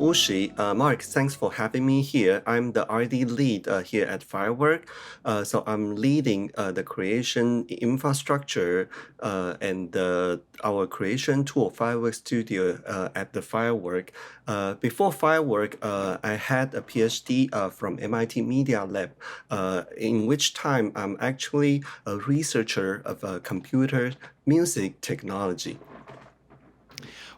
Wu-Hsi. Mark, thanks for having me here. I'm the RD lead here at Firework. So I'm leading the creation infrastructure and our creation tool, Firework Studio, at the Firework. Before Firework, I had a PhD from MIT Media Lab, in which time I'm actually a researcher of computer music technology.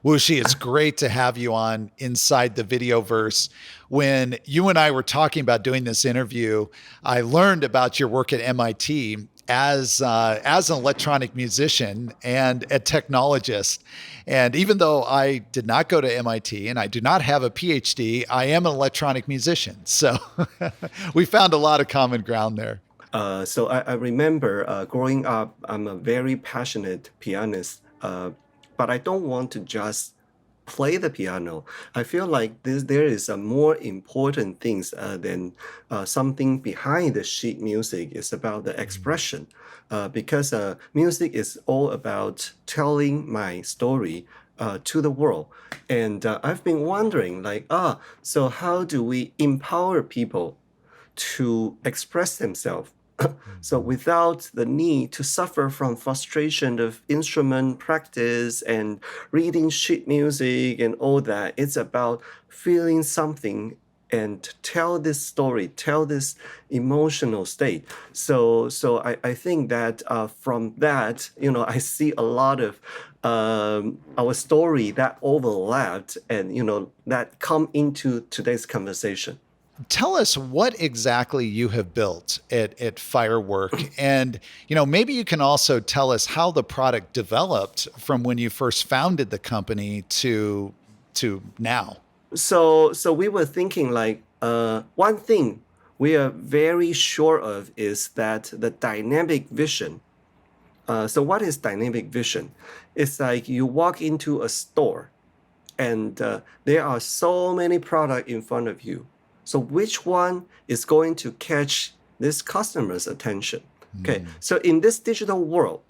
Wu-Hsi, it's great to have you on Inside the Videoverse. When you and I were talking about doing this interview, I learned about your work at MIT as an electronic musician and a technologist. And even though I did not go to MIT and I do not have a PhD, I am an electronic musician. So we found a lot of common ground there. So I remember growing up, I'm a very passionate pianist, but I don't want to just play the piano. I feel like there is a more important things than something behind the sheet music. It's about the expression, because music is all about telling my story to the world. And I've been wondering, like, so how do we empower people to express themselves? So without the need to suffer from frustration of instrument practice and reading sheet music and all that, it's about feeling something and tell this story, tell this emotional state. So I think that from that, I see a lot of our story that overlapped and, that come into today's conversation. Tell us what exactly you have built at Firework. And, maybe you can also tell us how the product developed from when you first founded the company to now. So we were thinking like one thing we are very sure of is that the dynamic vision. So what is dynamic vision? It's like you walk into a store and there are so many products in front of you. So which one is going to catch this customer's attention? Okay, so in this digital world,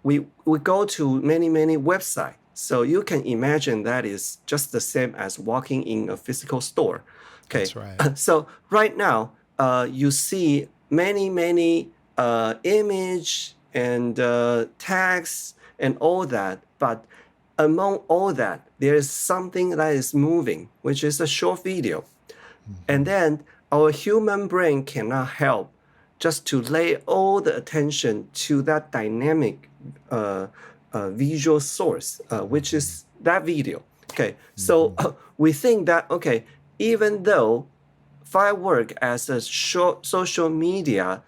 we go to many websites. So you can imagine that is just the same as walking in a physical store. Okay, That's right. so right now you see many image and text and all that, but among all that, there is something that is moving, which is a short video. And then our human brain cannot help just to lay all the attention to that dynamic visual source, which is that video. Okay, so we think that, okay, even though Firework as a social media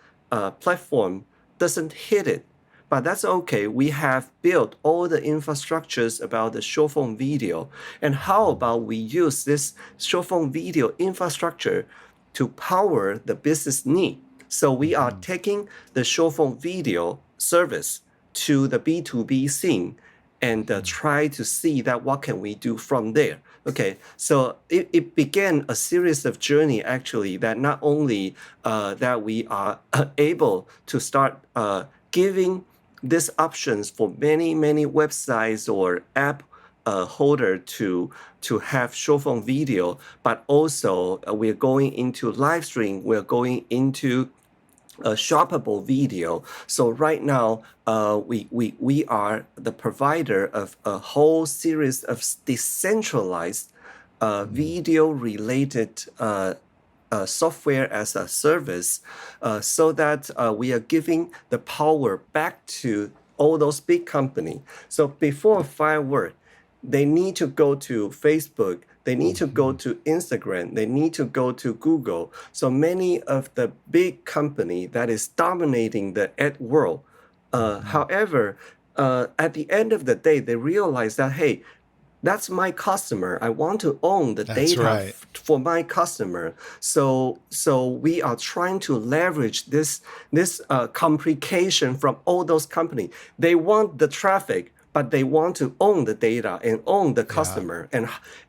platform doesn't hit it, but that's okay. We have built all the infrastructures about the short form video. And how about we use this short form video infrastructure to power the business need? So we are taking the short form video service to the B2B scene and try to see that what can we do from there. Okay, so it began a series of journey actually that not only that we are able to start giving these options for many websites or app holder to have short form video, but also we're going into live stream, we're going into a shoppable video. So right now, we are the provider of a whole series of decentralized video-related software as a service, so that we are giving the power back to all those big companies. So before Firework, they need to go to Facebook, they need to go to Instagram, they need to go to Google. So many of the big company that is dominating the ad world. However, at the end of the day, they realize that, hey, that's my customer. I want to own the That's data right. for my customer. So we are trying to leverage this complication from all those companies. They want the traffic, but they want to own the data and own the customer.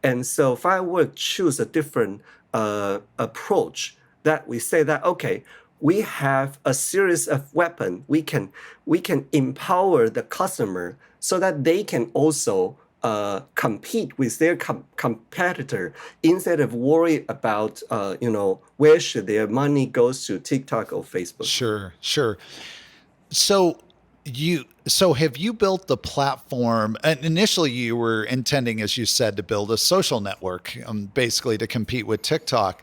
And so Firework choose a different approach that we say that, okay, we have a series of weapons. We can empower the customer so that they can also compete with their competitor instead of worry about where should their money goes to TikTok or Facebook. Sure, sure. So so have you built the platform? And initially, you were intending, as you said, to build a social network, basically to compete with TikTok.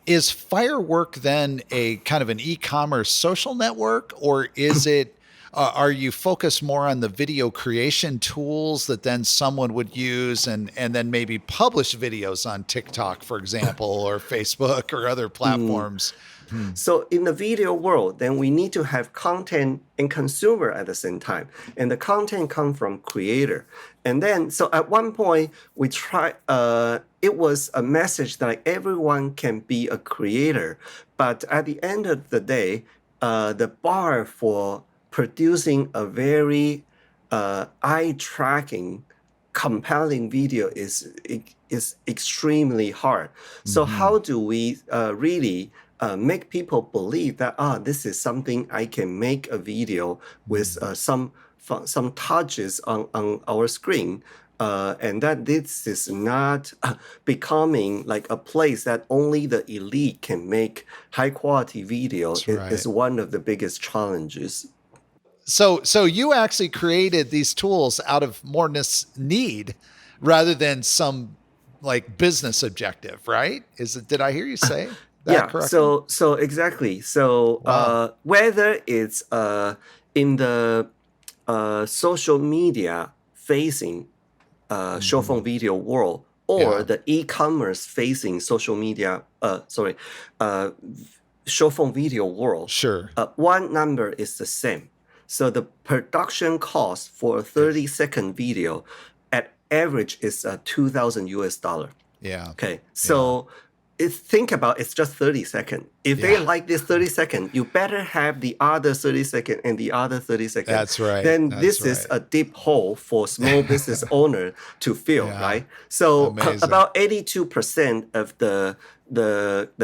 Is Firework then a kind of an e-commerce social network, or is it? Are you focused more on the video creation tools that then someone would use and then maybe publish videos on TikTok, for example, or Facebook or other platforms? Hmm. So in the video world, then we need to have content and consumer at the same time. And the content come from creator. And then, so at one point we try, it was a message that everyone can be a creator. But at the end of the day, the bar for producing a very eye-tracking, compelling video is extremely hard. So how do we really make people believe that this is something I can make a video with some touches on our screen, and that this is not becoming like a place that only the elite can make high quality video That's right. is one of the biggest challenges. So you actually created these tools out of more need rather than some like business objective, right? Did I hear you say that Yeah, correctly? so exactly. So Wow. whether it's in the social media facing short form video world or Yeah. the e-commerce facing social media, uh, short form video world, Sure. one number is the same. So the production cost for a 30-second video at average is 2,000 US dollar. Yeah. Okay, Yeah. so think about it's just 30 seconds. If they Yeah. like this 30 second, you better have the other 30 second and the other 30 second. That's right. Then That's this is right. a deep hole for small business owner to fill, Yeah. right? So Amazing. about 82% of the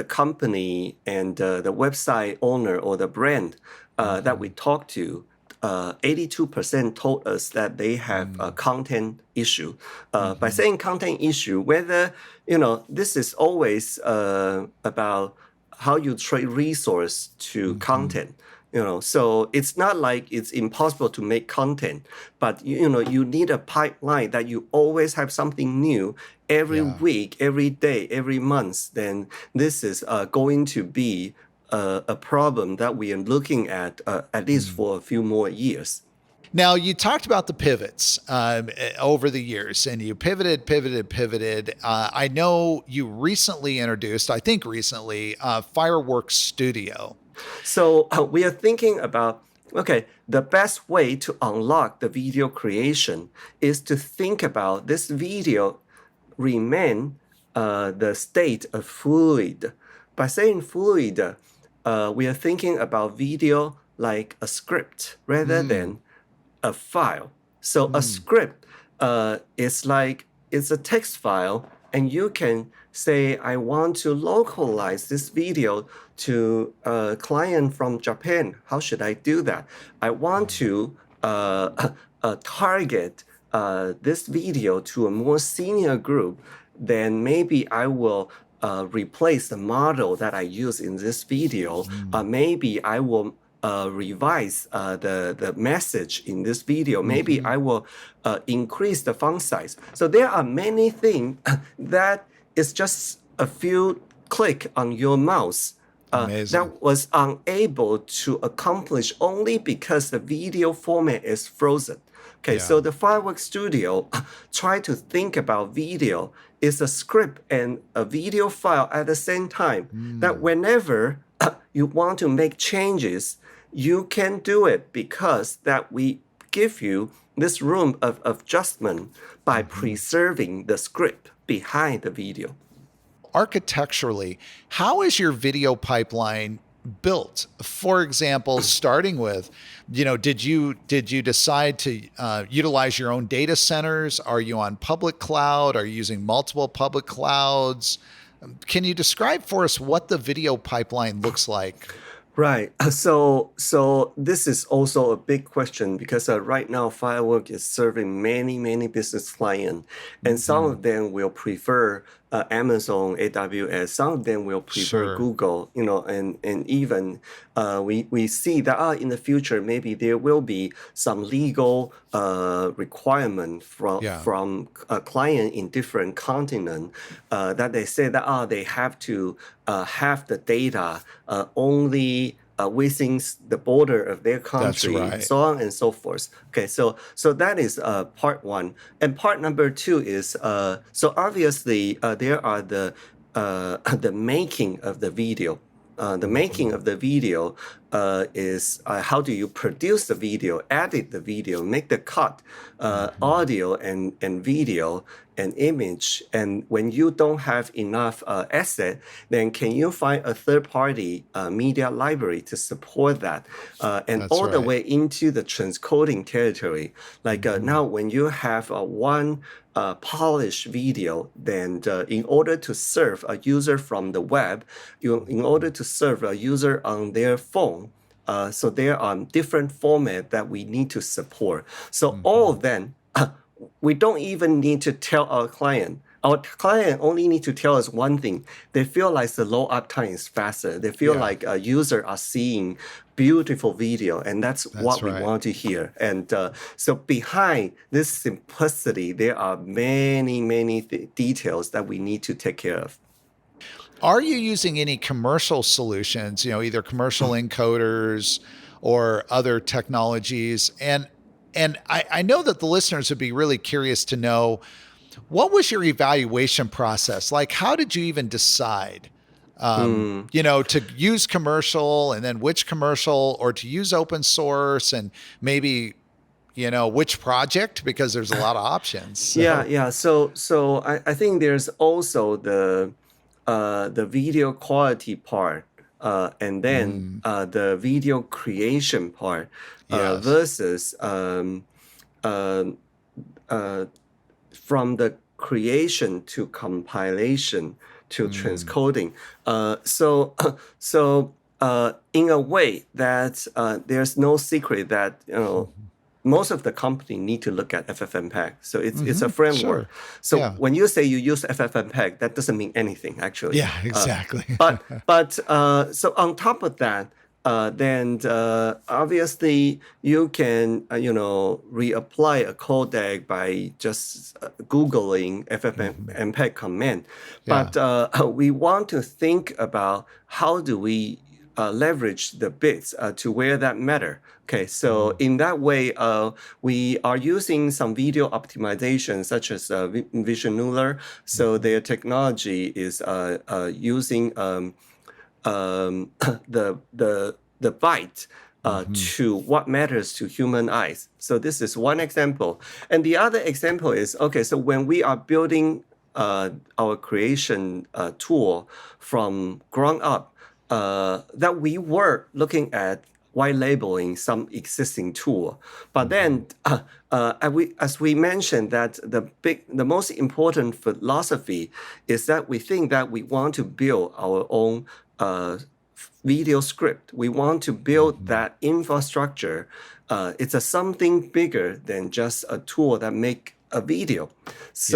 company and the website owner or the brand that we talk to, 82% told us that they have a content issue. By saying content issue, whether this is always about how you trade resource to content. So it's not like it's impossible to make content, but you need a pipeline that you always have something new every Yeah. week, every day, every month. Then this is going to be a problem that we are looking at least for a few more years. Now, you talked about the pivots over the years, and you pivoted. I know you recently introduced, I think recently, Firework Studio. So we are thinking about, okay, the best way to unlock the video creation is to think about this video remain the state of fluid. By saying fluid, we are thinking about video like a script rather than a file. So a script is like it's a text file, and you can say, I want to localize this video to a client from Japan. How should I do that? I want to target this video to a more senior group. Then maybe I will replace the model that I use in this video. Maybe I will revise the message in this video. Maybe I will increase the font size. So there are many things that is just a few click on your mouse that was unable to accomplish only because the video format is frozen. Okay, so the Firework Studio try to think about video is a script and a video file at the same time. That whenever you want to make changes, you can do it because that we give you this room of adjustment by preserving the script behind the video. Architecturally, how is your video pipeline built? For example, starting with, did you decide to utilize your own data centers? Are you on public cloud? Are you using multiple public clouds? Can you describe for us what the video pipeline looks like? Right. So this is also a big question because right now Firework is serving many business clients, and some Hmm. of them will prefer Amazon AWS. Some of them will prefer Sure. Google. And even we see that in the future maybe there will be some legal requirement Yeah, from a client in different continent that they say that they have to have the data only within the border of their that's country, right. so on and so forth. Okay, so that is part one, and part number two is so obviously there are the the making of the video. The making Hmm. of the video is how do you produce the video, edit the video, make the cut, Hmm. audio and video and image. And when you don't have enough asset, then can you find a third party media library to support that? And That's all the right. way into the transcoding territory. Like Hmm. now, when you have one polished video, then in order to serve a user from the web, in order to serve a user on their phone, so there are different formats that we need to support. So all Hmm. of them, we don't even need to tell our client. Our client only need to tell us one thing. They feel like the load up time is faster. They feel Yeah, like users are seeing beautiful video, and that's that's what we right. want to hear. And so behind this simplicity, there are many details that we need to take care of. Are you using any commercial solutions, either commercial encoders or other technologies? And I know that the listeners would be really curious to know, what was your evaluation process? Like, how did you even decide, Hmm. to use commercial, and then which commercial, or to use open source, and maybe, which project, because there's a lot of options. Yeah, So, yeah. So I think there's also the video quality part, and then mm, the video creation part, yes. versus uh, uh, from the creation to compilation to Mm, transcoding. So so in a way that there's no secret that most of the company need to look at FFmpeg. So it's a framework. sure. So Yeah. when you say you use FFmpeg, that doesn't mean anything actually. Yeah, exactly. But so on top of that, then obviously you can reapply a codec by just googling Hmm. ffmpeg command. Yeah. But we want to think about how do we leverage the bits to where that matter. Okay, so Mm, in that way, we are using some video optimization such as Vision Neural. So mhm, their technology is using the byte mhm, to what matters to human eyes. So this is one example, and the other example is okay. So when we are building our creation tool from ground up, that we were looking at white labeling some existing tool, but mhm, then as we mentioned that the most important philosophy is that we think that we want to build our own uh, video script. We want to build mhm. that infrastructure. It's a something bigger than just a tool that make a video. Yes.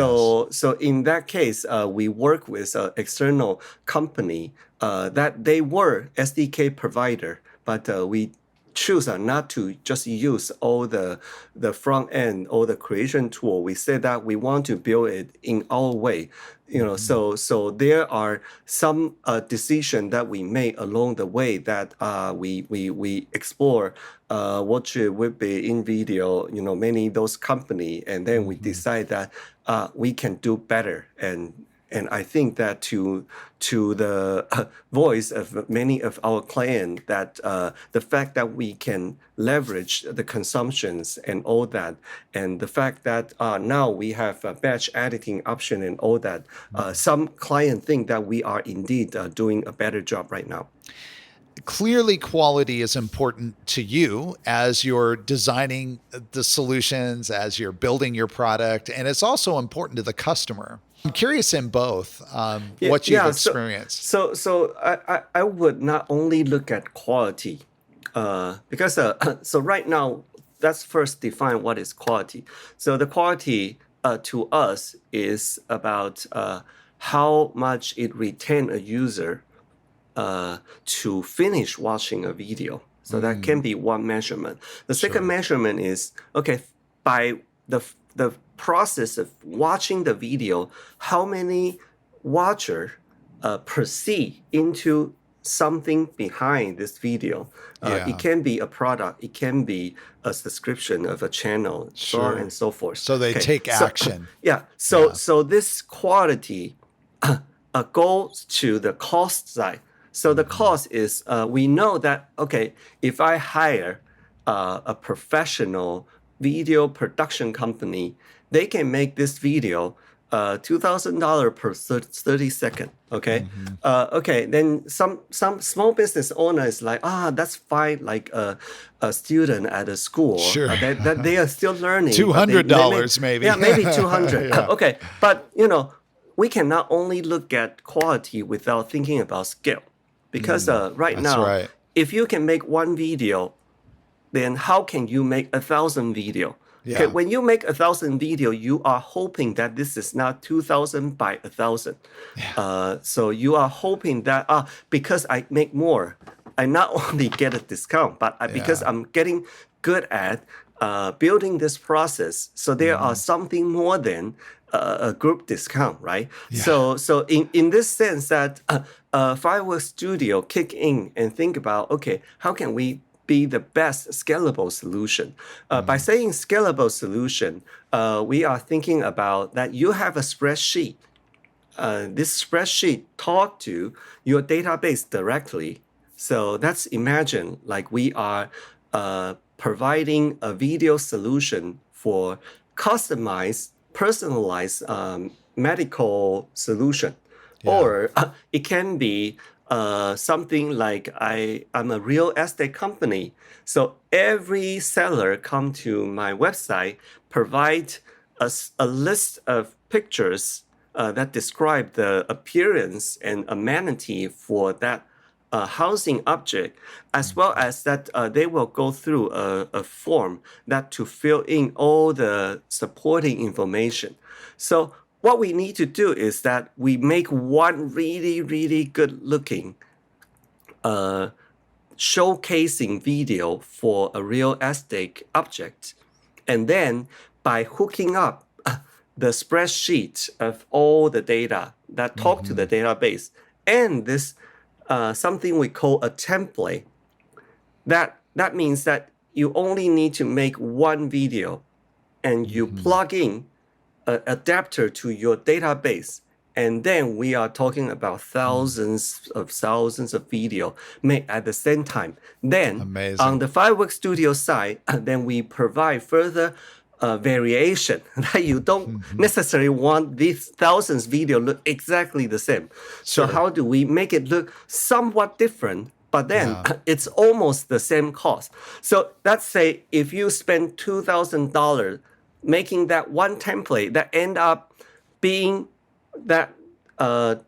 So in that case, we work with an external company that they were SDK provider, but we choose not to just use all the front end or the creation tool. We said that we want to build it in our way. Mhm, So there are some decision that we made along the way that we explore what should be in video, many those company, and then we mhm. decide that we can do better. And I think that to the voice of many of our clients, that the fact that we can leverage the consumptions and all that, and the fact that now we have a batch editing option and all that, some client think that we are indeed doing a better job right now. Clearly, quality is important to you as you're designing the solutions, as you're building your product, and it's also important to the customer. I'm curious in both, Yeah, what you've yeah. experienced. I would not only look at quality, because so right now, let's first define what is quality. So the quality to us is about how much it retain a user to finish watching a video. So that can be one measurement. The second Sure. measurement is, okay, by the process of watching the video, how many watcher proceed into something behind this video. It Yeah. can be a product, it can be a subscription of a channel, so on and Sure. so forth. So they Okay, take so action. yeah, Yeah. so this quality goes to the cost side. So the cost is we know that, okay, if I hire a professional video production company, they can make this video $2,000 per 30 second. Okay, okay. Then some small business owner is like, that's fine. Like a student at a school Sure. that they are still learning, but $200 maybe. yeah, maybe 200. Yeah. Okay, but we cannot only look at quality without thinking about scale. Because right That's now, right. if you can make one video, then how can you make 1,000 video? Okay, Yeah. when you make 1,000 video, you are hoping that this is not 2,000 by 1,000. So you are hoping that because I make more, I not only get a discount, but because Yeah. I'm getting good at building this process, so there are something more than a group discount, right? Yeah. So in this sense that Firework Studio kick in and think about, okay, how can we be the best scalable solution? By saying scalable solution, we are thinking about that you have a spreadsheet. This spreadsheet talk to your database directly. So let's imagine like we are providing a video solution for customized, personalized medical solution. Or it can be something like I'm a real estate company. So every seller come to my website, provide a list of pictures that describe the appearance and amenity for that housing object, as well as that they will go through a form that to fill in all the supporting information. So what we need to do is that we make one really, really good looking showcasing video for a real estate object. And then by hooking up the spreadsheet of all the data that talk to the database and this something we call a template, that means that you only need to make one video and you plug in an adapter to your database. And then we are talking about thousands of video made at the same time. Then Amazing. on the Firework Studio side, then we provide further variation that you don't necessarily want these thousands video look exactly the same. So Sure. how do we make it look somewhat different, but then it's almost the same cost? So let's say if you spend $2,000 making that one template that end up being that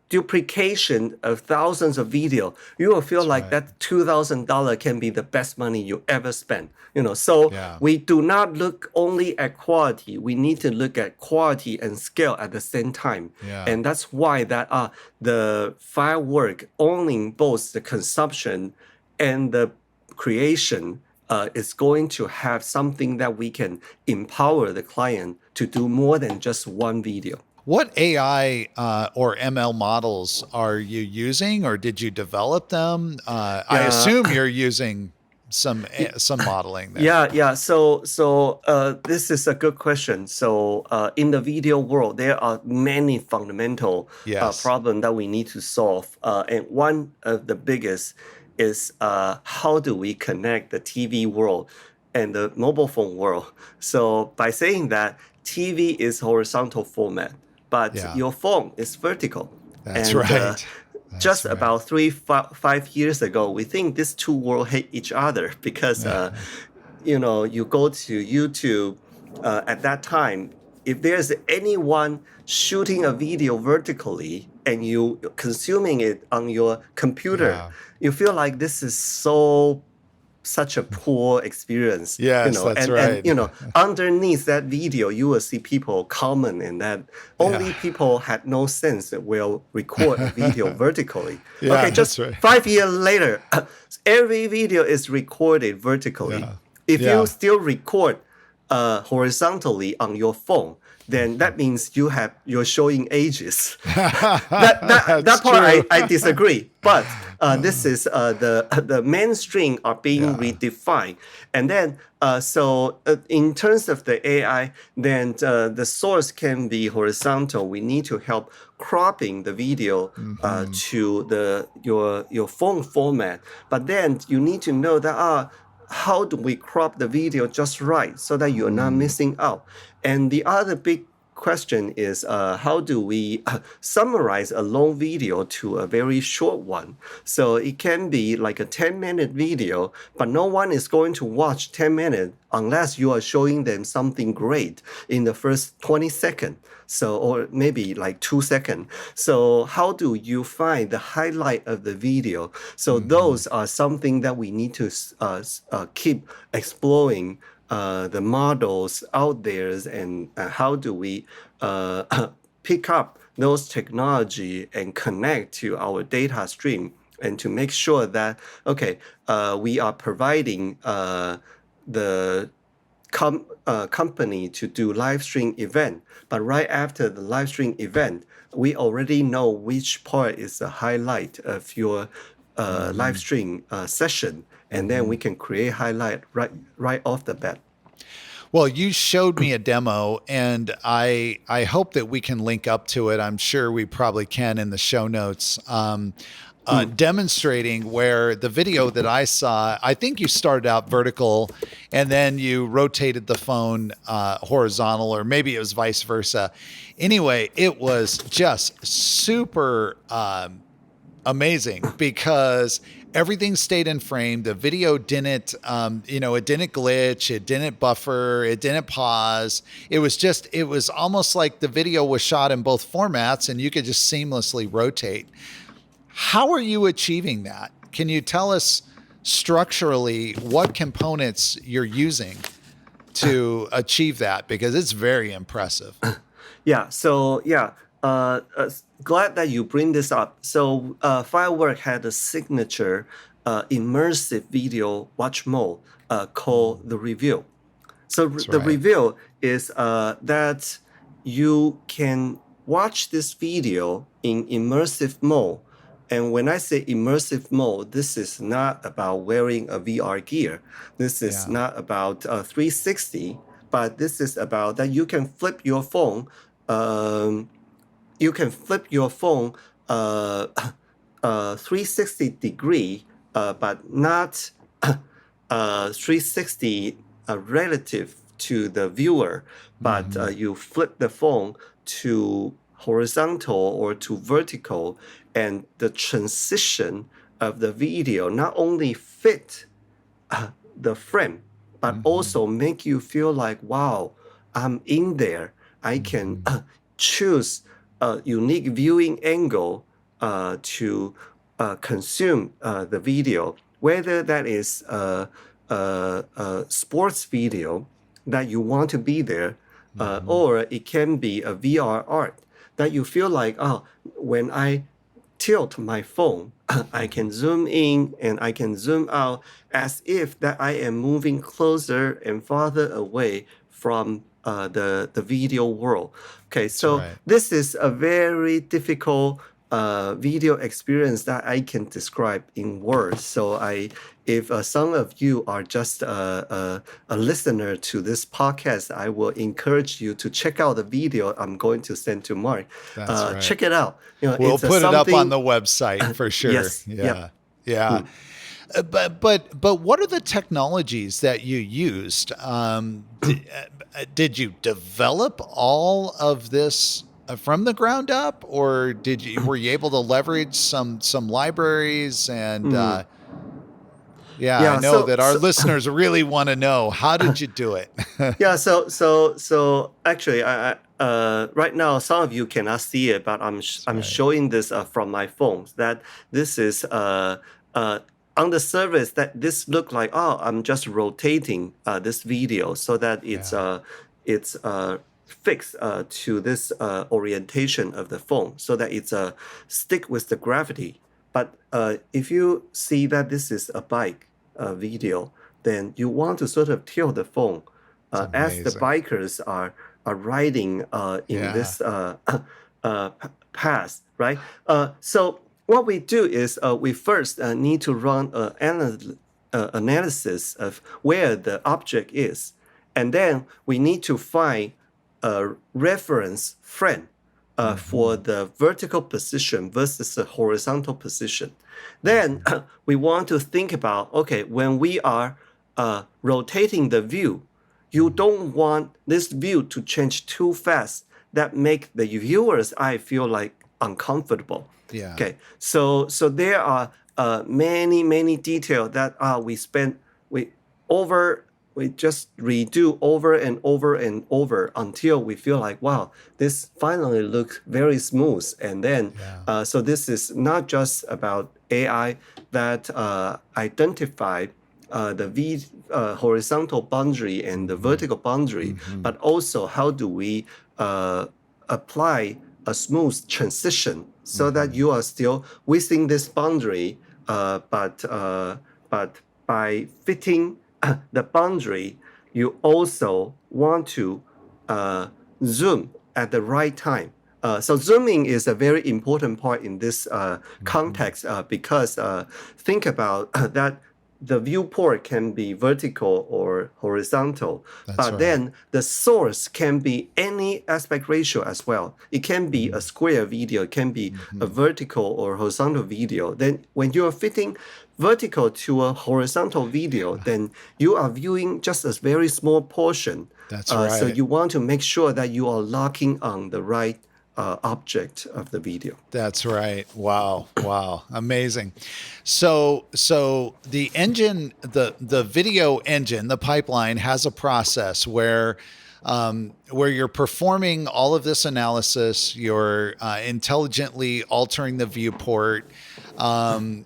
duplication of thousands of video, you will feel like that $2,000 can be the best money you ever spent. So we do not look only at quality. We need to look at quality and scale at the same time. And that's why that the Firework owning both the consumption and the creation is going to have something that we can empower the client to do more than just one video. What AI or ML models are you using, or did you develop them? I assume you're using some modeling there. Yeah. So this is a good question. So in the video world, there are many fundamental problems that we need to solve. And one of the biggest is how do we connect the TV world and the mobile phone world? So by saying that TV is horizontal format, but your phone is vertical. That's and, right. Just about 5 years ago, we think these two worlds hate each other because, you go to YouTube at that time, if there's anyone shooting a video vertically and you consuming it on your computer, Yeah. you feel like this is such a poor experience, Yes, that's and right. underneath that video you will see people comment, and that Yeah. only people had no sense that will record a video vertically. Yeah, Okay, that's just right. 5 years later, every video is recorded vertically. Yeah. If you Yeah. still record horizontally on your phone, then that means you're showing ages. That That's part true. I disagree. But this is the mainstream are being Yeah. redefined, and then in terms of the AI, then the source can be horizontal. We need to help cropping the video Hmm. to your phone format, but then you need to know that how do we crop the video just right so that you're not Mm. missing out? And the other big question is how do we summarize a long video to a very short one? So it can be like a 10-minute video, but no one is going to watch 10 minutes unless you are showing them something great in the first 20 seconds. So, or maybe like 2 seconds. So how do you find the highlight of the video? So Hmm. those are something that we need to keep exploring the models out there, and how do we pick up those technology and connect to our data stream, and to make sure that okay, we are providing the company to do live stream event, but right after the live stream event, we already know which part is the highlight of your live Hmm. stream session, and then Hmm. we can create highlight right off the bat. Well, you showed me a demo, and I hope that we can link up to it. I'm sure we probably can in the show notes. Demonstrating where the video that I saw, I think you started out vertical and then you rotated the phone horizontal, or maybe it was vice versa. Anyway, it was just super amazing because everything stayed in frame. The video didn't, it didn't glitch, it didn't buffer, it didn't pause. It was almost like the video was shot in both formats and you could just seamlessly rotate. How are you achieving that? Can you tell us structurally what components you're using to achieve that? Because it's very impressive. Yeah. So yeah, glad that you bring this up. So Firework had a signature immersive video watch mode called the review. So That's the right. review is that you can watch this video in immersive mode. And when I say immersive mode, this is not about wearing a VR gear. This is Yeah. not about 360, but this is about that you can flip your phone. Um, you can flip your phone uh, 360 degree, but not 360 relative to the viewer, but Hmm. you flip the phone to horizontal or to vertical, and the transition of the video not only fit the frame, but Hmm. also make you feel like, wow, I'm in there. I can Hmm. choose a unique viewing angle to consume the video, whether that is a sports video that you want to be there, Hmm. or it can be a VR art that you feel like, oh, when I tilt my phone, I can zoom in and I can zoom out as if that I am moving closer and farther away from the video world. Okay, That's so right. this is a very difficult video experience that I can describe in words. So if some of you are just a listener to this podcast, I will encourage you to check out the video I'm going to send to Mark. That's right. Check it out. We'll It's a put it up on something. the website for sure. Yes. Yep. Yeah. Yeah. But what are the technologies that you used? Did you develop all of this from the ground up, or were you able to leverage some libraries and Yeah, I Yeah. know that our So listeners really want to know, how did you do it? yeah. So actually, right now some of you cannot see it, but That's I'm right. showing this from my phone. That this is uh on the surface that this look like, oh, I'm just rotating this video so that Yeah. it's fixed to this orientation of the phone, so that it's stick with the gravity. But if you see that this is a bike video, then you want to sort of tilt the phone It's as the amazing. bikers are riding in Yeah. this path, right? So what we do is we first need to run an analysis of where the object is, and then we need to find a reference frame for Hmm. the vertical position versus the horizontal position. Then Hmm. we want to think about, okay, when we are rotating the view, you Hmm. don't want this view to change too fast that make the viewer's eye feel like uncomfortable. Yeah. Okay, so there are many details that we spend we over we just redo over and over and over until we feel like, wow, this finally looks very smooth. And then Yeah. so this is not just about AI that identify the horizontal boundary and the Hmm. vertical boundary, Hmm. but also how do we apply a smooth transition so that Hmm. you are still within this boundary, but by fitting the boundary, you also want to uh, zoom at the right time. So zooming is a very important part in this Hmm. context because think about that the viewport can be vertical or horizontal, That's but right. then the source can be any aspect ratio as well. It can be a Hmm. square video, it can be a Hmm. vertical or horizontal video. Then when you are fitting vertical to a horizontal video, then you are viewing just a very small portion. That's So right. you want to make sure that you are locking on the right object of the video. That's right. Wow. Wow. Amazing. So the engine, the video engine, the pipeline has a process where you're performing all of this analysis, you're intelligently altering the viewport, um,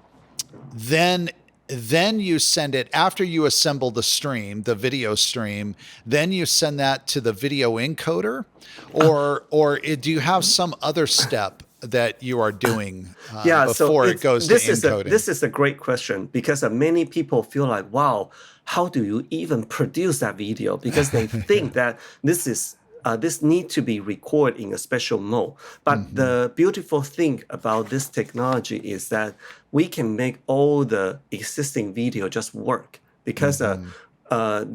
then then you send it after you assemble the stream, the video stream, then you send that to the video encoder, or do you have some other step that you are doing Yeah, so before it it's goes to encoding? this is a great question because many people feel like, wow, how do you even produce that video? Because they think that this need to be recorded in a special mode. But Hmm. the beautiful thing about this technology is that we can make all the existing video just work because Hmm.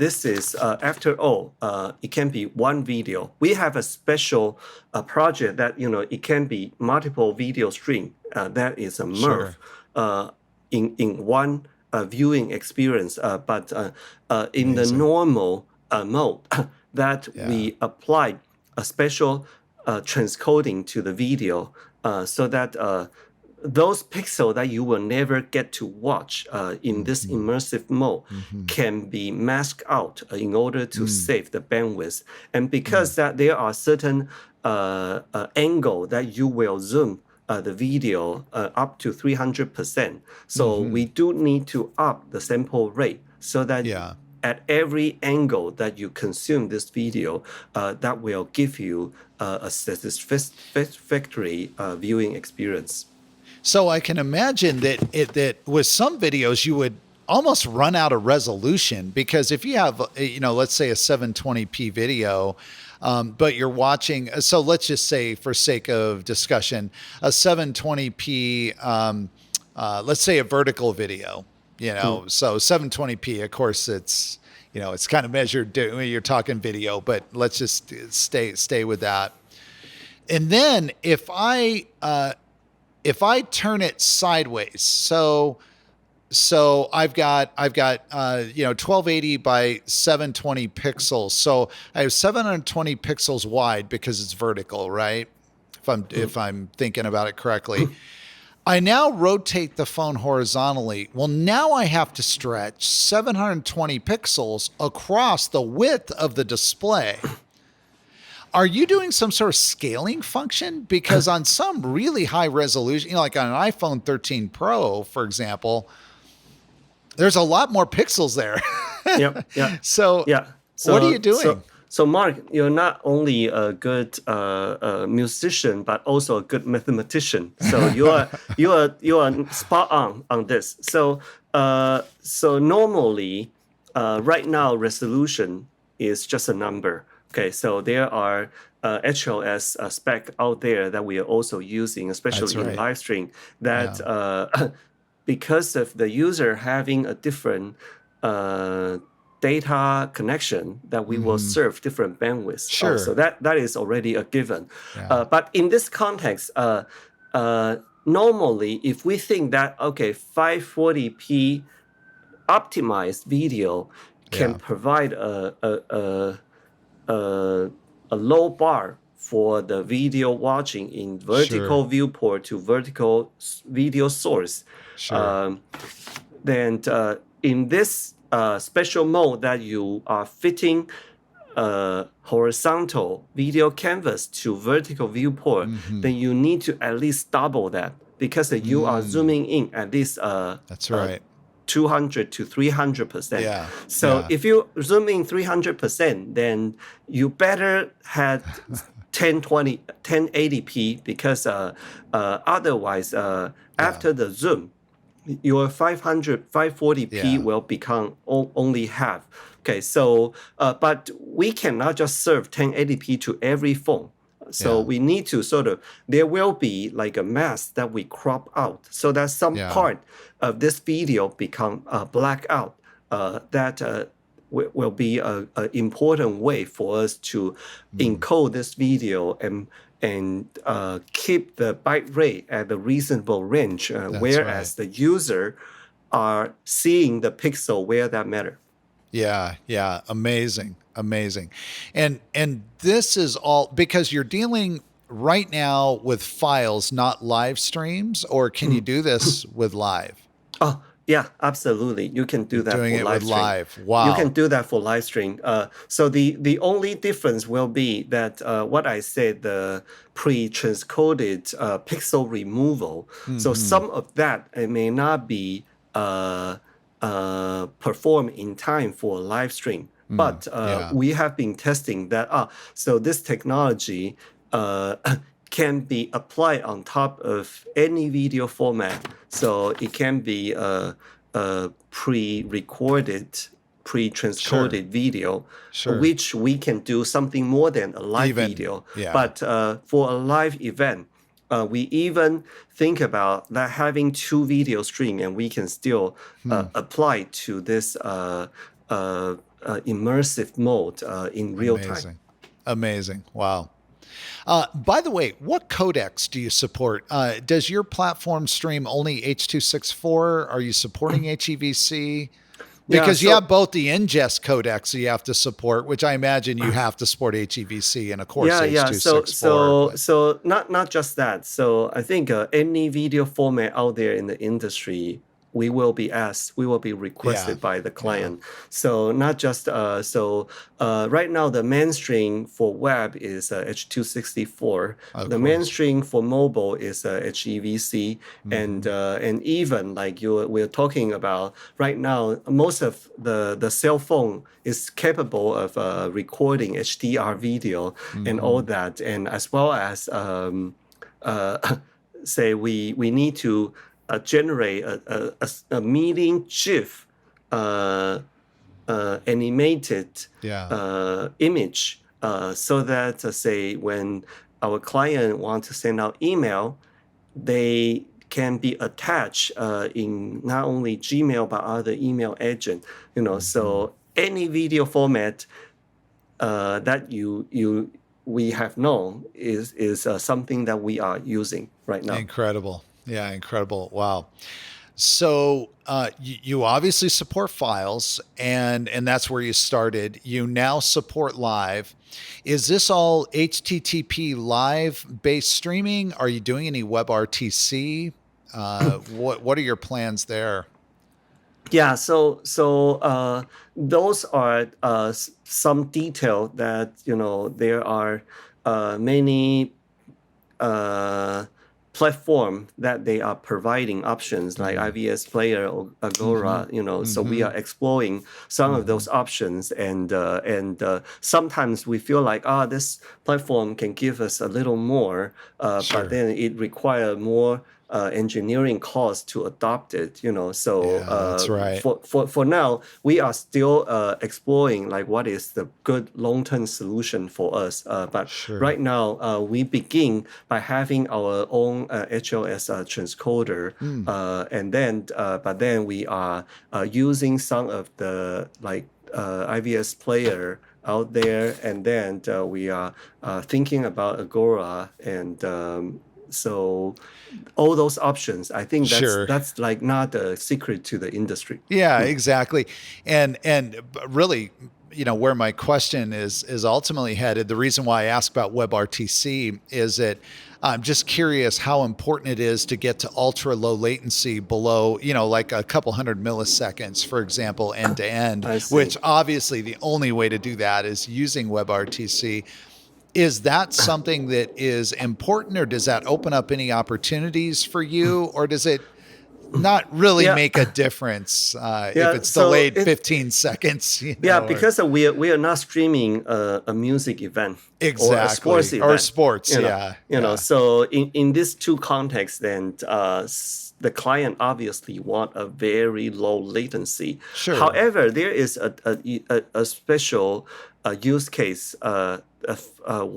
this is, after all, it can be one video. We have a special project that, it can be multiple video stream that is a merge Sure. uh, in one viewing experience. But in the Amazing. normal mode, that Yeah. we apply a special transcoding to the video so that those pixels that you will never get to watch in this Hmm. immersive mode Hmm. can be masked out in order to Mm. save the bandwidth. And Mm. because that there are certain angle that you will zoom the video up to 300%. So Hmm. we do need to up the sample rate so that Yeah. at every angle that you consume this video, that will give you a satisfactory viewing experience. So I can imagine that with some videos you would almost run out of resolution, because if you have, let's say a 720p video, but you're watching, so let's just say for sake of discussion, a 720p, let's say a vertical video, Mm. so 720p, of course it's kind of measured, you're talking video, but let's just stay with that. And then if I turn it sideways, so I've got 1280 by 720 pixels. So I have 720 pixels wide because it's vertical, right? If I'm Mm. if I'm thinking about it correctly. I now rotate the phone horizontally. Well, now I have to stretch 720 pixels across the width of the display. Are you doing some sort of scaling function? Because on some really high resolution, like on an iPhone 13 Pro, for example, there's a lot more pixels there. Yep. Yeah. So, Yeah. what are So you doing? Mark, you're not only a good musician, but also a good mathematician. So you are spot on this. So normally, right now resolution is just a number. Okay, so there are HLS spec out there that we are also using, That's especially in right. live stream, that Yeah. because of the user having a different uh, data connection, that we will serve different bandwidths. So Sure. that is already a given. Yeah. But in this context, normally, if we think that, okay, 540p optimized video can Yeah. provide a low bar for the video watching in Sure. vertical viewport to vertical video source, Sure. um, then in this special mode that you are fitting horizontal video canvas to vertical viewport, then you need to at least double that, because you are zooming in at least That's right. 200 to 300%. Yeah. So Yeah. if you zoom in 300%, then you better had 1020, 1080p, because otherwise, after the zoom, your 540p Yeah. will become only half. Okay, so but we cannot just serve 1080p to every phone. So Yeah. we need to there will be like a mask that we crop out, so that some Yeah. part of this video become black out. That will be an important way for us to encode this video and keep the byte rate at a reasonable range, That's right. whereas the user are seeing the pixel where that matter. Yeah, yeah, amazing, amazing. And this is all because you're dealing right now with files, not live streams, or can you do this with live? Oh, yeah, absolutely. You can do You're that doing for it with live stream. live. You can Wow. do that for live stream. So the only difference will be that what I said, the pre-transcoded pixel removal. So Hmm. some of that, it may not be performed in time for a live stream. But Yeah. we have been testing that. So this technology can be applied on top of any video format. So it can be a pre-recorded, Sure. pre-transcoded video, Sure. which we can do something more than a live Even, video. yeah. But for a live event, we even think about that having two video stream, and we can still apply to this immersive mode in real time. Amazing. Amazing. Wow. By the way, what codecs do you support? Does your platform stream only H.264? Are you supporting HEVC? Yeah, Because you so have both the ingest codecs you have to support, which I imagine you have to support HEVC and of course yeah. So H.264. But not just that. So I think any video format out there in the industry, we will be asked, we will be yeah, requested by the yeah, client. So not just right now the mainstream for web is H.264. of The course. mainstream for mobile is HEVC, and even like we're talking about right now, most of the cell phone is capable of recording HDR video and all that, and as well as say we need to generate a meeting GIF animated Yeah, image, so that say when our client wants to send out email, they can be attached in not only Gmail but other email agent. So any video format that we have known is something that we are using right now. incredible. Yeah, incredible. Wow. So you obviously support files, and that's where you started. You now support live. Is this all HTTP live based streaming? Are you doing any WebRTC? What are your plans there? Yeah, so those are some detail that there are many uh, platform that they are providing options like Mm. IVS Player or Mm-hmm. Agora. So we Mm-hmm. are exploring some of Mm-hmm. those options, and sometimes we feel like this platform can give us a little more, but Sure. then it require more engineering costs to adopt it. So Yeah, that's right. for now, we are still exploring like what is the good long-term solution for us. But Sure. right now, we begin by having our own HLS transcoder, Mm. but then we are using some of the like IVS player out there, and then we are thinking about Agora, and so all those options. I think Sure. that's like not a secret to the industry. Yeah, exactly. And really, where my question is ultimately headed, the reason why I ask about WebRTC is that I'm just curious how important it is to get to ultra low latency below, like a couple hundred milliseconds, for example, end to end, I see. which obviously the only way to do that is using WebRTC. Is that something that is important, or does that open up any opportunities for you, or does it not really Yeah, make a difference if yeah. it's So delayed 15 seconds, yeah, or because we are not streaming a music event or a sports exactly, or event. sports. Yeah, yeah, So in these two contexts, then the client obviously want a very low latency. sure. However, there is a special use case of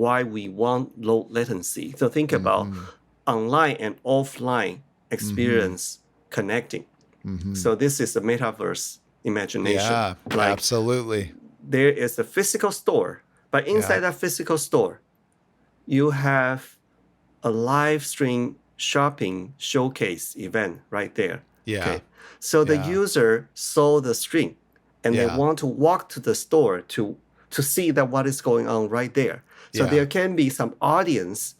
why we want low latency. So think about Mm-hmm. online and offline Mm-hmm. experience connecting. Mm-hmm. So this is a metaverse imagination. Yeah, Like absolutely. there is a physical store, but inside Yeah, that physical store, you have a live stream shopping showcase event right there. yeah, Okay. So the yeah, user saw the stream and they yeah, want to walk to the store to see that what is going on right there. So yeah, there can be some audience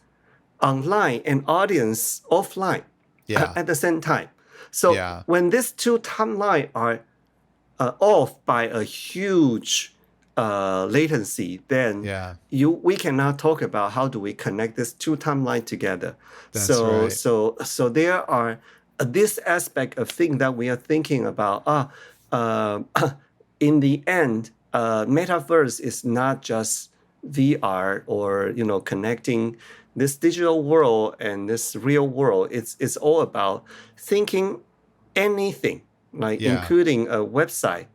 online and audience offline yeah, at the same time. So yeah, when these two timelines are off by a huge latency, then yeah. we cannot talk about how do we connect this two timeline together. That's right. So there are this aspect of thing that we are thinking about. Uh, in the end, metaverse is not just VR or connecting this digital world and this real world. It's all about thinking anything, like Yeah, including a website,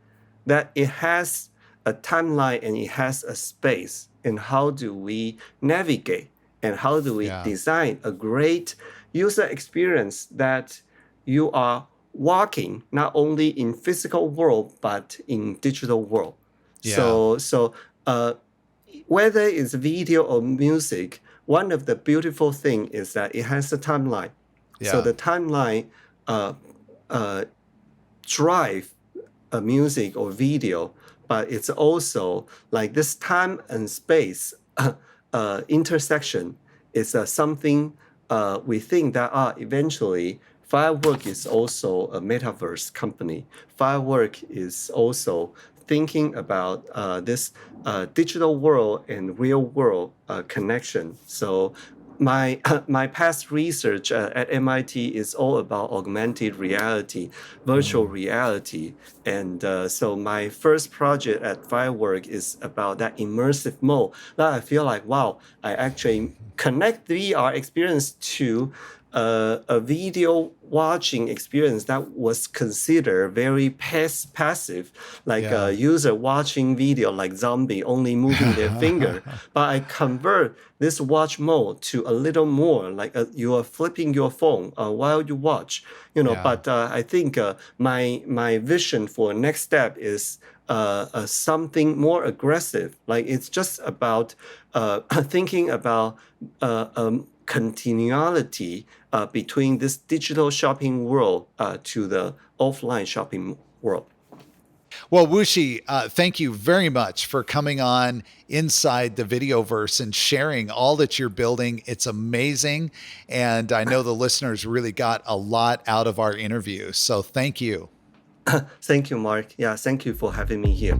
that it has a timeline and it has a space. And how do we navigate and how do we yeah, design a great user experience that you are walking not only in physical world but in digital world. yeah, So uh, whether it's video or music, one of the beautiful thing is that it has a timeline. So yeah, the timeline uh, uh, drive a music or video, but it's also like this time and space intersection is something we think that eventually Firework is also a metaverse company. Firework is also thinking about this digital world and real world connection. So my my past research at MIT is all about augmented reality, virtual mm, reality, and so my first project at Firework is about that immersive mode. That I feel like wow, I actually connect VR experience to a video watching experience that was considered very passive, like a yeah. user watching video like zombie, only moving their finger. But I convert this watch mode to a little more like you are flipping your phone while you watch. Yeah, But I think my vision for next step is something more aggressive. Like it's just about thinking about continuality between this digital shopping world to the offline shopping world. Well, Wu-Hsi, thank you very much for coming on Inside the Videoverse and sharing all that you're building. It's amazing. And I know the listeners really got a lot out of our interview. So thank you. Thank you, Mark. Yeah, thank you for having me here.